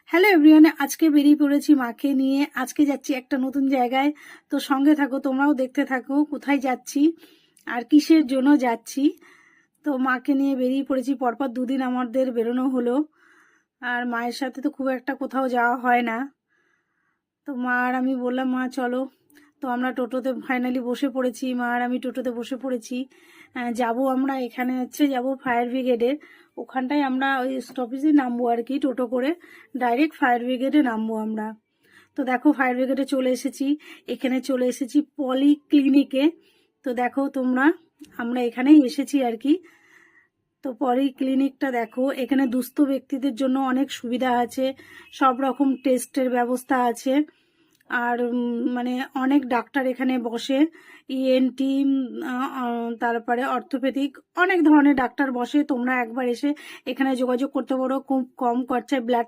Hello everyone, আজকে বেরিয়ে পড়েছি মাকে নিয়ে। আজকে যাচ্ছি একটা নতুন জায়গায়। তো সঙ্গে থাকো, তোমরাও দেখতে থাকো কোথায় যাচ্ছি আর কিসের জন্য যাচ্ছি। তো মাকে নিয়ে বেরিয়ে পড়েছি, পরপর দুদিন আমাদের বেরোনো হলো। আর মায়ের সাথে তো খুব একটা কোথাও যাওয়া হয় না। তো মা আর আমি বললাম, মা চলো। তো আমরা টোটোতে ফাইনালি বসে পড়েছি, মা আর আমি টোটোতে বসে পড়েছি। যাব আমরা এখানে যাব ফায়ার ব্রিগেডের ওখানটায়, আমরা ওই স্টপেজে নামবো আর কি, টোটো করে ডাইরেক্ট ফায়ার ব্রিগেডে নামবো আমরা। তো দেখো ফায়ার ব্রিগেডে চলে এসেছি, এখানে চলে এসেছি পলি ক্লিনিকে। তো দেখো তোমরা, আমরা এখানেই এসেছি আর কি। তো পলি ক্লিনিকটা দেখো, এখানে দুস্থ ব্যক্তিদের জন্য অনেক সুবিধা আছে, সব রকম টেস্টের ব্যবস্থা আছে। আর মানে অনেক ডাক্তার এখানে বসে, ইএনটি, তারপরে অর্থোপেডিক, অনেক ধরনের ডাক্তার বসে। তোমরা একবার এসে এখানে যোগাযোগ করতে পারো, খুব কম খরচায় ব্লাড